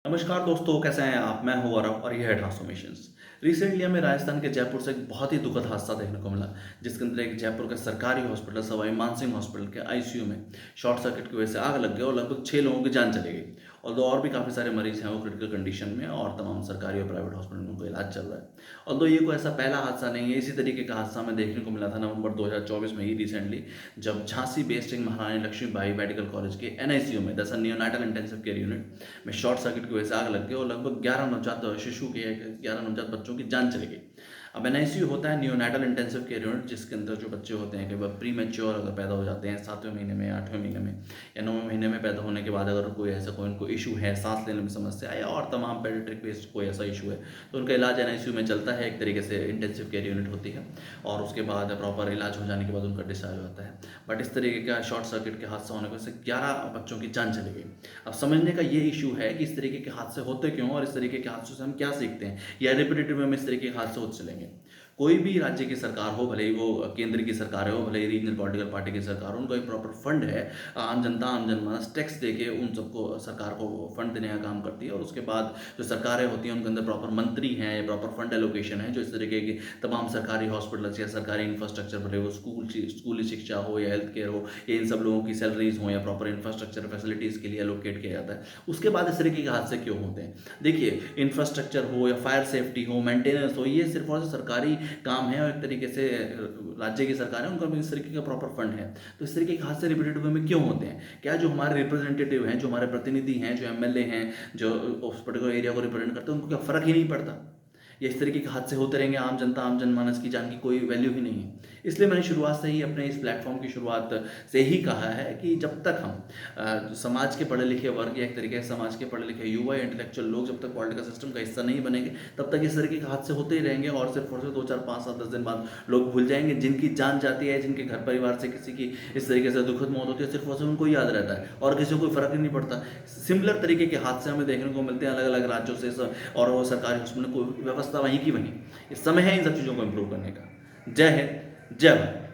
नमस्कार दोस्तों, कैसे हैं आप? मैं हूं गौरव और ये है ट्रांसफॉर्मेशंस। रिसेंटली हमें राजस्थान के जयपुर से एक बहुत ही दुखद हादसा देखने को मिला, जिसके अंदर एक जयपुर के सरकारी हॉस्पिटल सवाई मानसिंह हॉस्पिटल के आईसीयू में शॉर्ट सर्किट की वजह से आग लग गई और लगभग 6 लोगों की जान चली गई। और भी काफ़ी सारे मरीज हैं वो क्रिटिकल कंडीशन में और तमाम सरकारी और प्राइवेट हॉस्पिटल में उनको इलाज चल रहा है। और ये कोई ऐसा पहला हादसा नहीं है, इसी तरीके का हादसा हमें देखने को मिला था नवंबर 2024 में ही रिसेंटली, जब झांसी बेस्ड महारानी लक्ष्मीबाई मेडिकल कॉलेज के एनआईसीयू में दरअसल नियोनाटल इंटेंसिव केयर यूनिट में शॉर्ट सर्किट की वजह से आग लग गई और लगभग 11 नवजात शिशु के 11 नवजात बच्चों की जान चली गई। अब एनआईसीयू होता है नियोनाटल इंटेंसिव केयर यूनिट, जिसके अंदर जो बच्चे होते हैं, कई बार प्री मैच्योर अगर पैदा हो जाते हैं 7वें महीने में, 8वें महीने में या 9वें महीने में पैदा होने के बाद अगर कोई उनको इशू है, सांस लेने में समस्या है या और तमाम पेडियाट्रिक बेस्ड कोई ऐसा इशू है, तो उनका इलाज एनआईसीयू में चलता है। एक तरीके से इंटेंसिव केयर यूनिट होती है और उसके बाद प्रॉपर इलाज हो जाने के बाद उनका डिस्चार्ज होता है। बट इस तरीके का शॉर्ट सर्किट के हादसा होने की वजह से 11 बच्चों की जान चली गई। अब समझने का ये इशू है कि इस तरीके के हादसे होते क्यों और इस तरीके के हादसों से हम क्या सीखते हैं, या रिपीटेटिव में इस तरीके के हादसे होते चलेंगे। कोई भी राज्य की सरकार हो, भले ही वो केंद्र की सरकार हो, भले ही रीजनल पॉलिटिकल पार्टी की सरकार हो, उनका एक प्रॉपर फंड है। आम जनता, आम जनमानस टैक्स देके उन सबको, सरकार को फंड देने का काम करती है और उसके बाद जो सरकारें होती हैं उनके अंदर प्रॉपर मंत्री हैं या प्रॉपर फंड एलोकेशन है, जो इस तरीके की तमाम सरकारी हॉस्पिटल्स या सरकारी इंफ्रास्ट्रक्चर, भले वो स्कूली शिक्षा हो या हेल्थ केयर हो, या इन सब लोगों की सैलरीज हो या प्रॉपर इंफ्रास्ट्रक्चर फैसिलिटीज़ के लिए एलोकेट किया जाता है। उसके बाद इस तरीके के हादसे क्यों होते हैं? देखिए, इंफ्रास्ट्रक्चर हो या फायर सेफ्टी हो, मेंटेनेंस हो, ये सिर्फ और सिर्फ सरकारी काम है और एक तरीके से राज्य की सरकार है, उनका भी इस तरीके का प्रॉपर फंड है। तो इस तरीके के हादसे रिपीटेटिव में क्यों होते हैं? क्या जो हमारे रिप्रेजेंटेटिव हैं, जो हमारे प्रतिनिधि हैं, जो एमएलए हैं, जो उस पर्टिकुलर एरिया को रिप्रेजेंट करते हैं, उनको क्या फ़र्क ही नहीं पड़ता? या इस तरीके के हादसे होते रहेंगे, आम जनता, आम जनमानस की जान की कोई वैल्यू ही नहीं है। इसलिए मैंने शुरुआत से ही अपने इस प्लेटफॉर्म की शुरुआत से ही कहा है कि जब तक हम समाज के पढ़े लिखे वर्ग या एक तरीके से समाज के पढ़े लिखे युवा या इंटेलेक्चुअल लोग जब तक पॉलिटिकल सिस्टम का हिस्सा नहीं बनेंगे, तब तक इस तरीके के हादसे होते ही रहेंगे और सिर्फ 2 4 5 7 10 दिन बाद लोग भूल जाएंगे। जिनकी जान जाती है, जिनके घर परिवार से किसी की इस तरीके से दुखद मौत होती है, सिर्फ और सिर्फ उनको याद रहता है और किसी को कोई फर्क ही नहीं पड़ता। सिमिलर तरीके के हादसे हमें देखने को मिलते हैं अलग अलग राज्यों से और वो सरकारी हॉस्पिटल में कोई व्यवस्था वहीं की वहीं। इस समय है इन सब चीज़ों को इम्प्रूव करने का। जय हिंद, जय भारत।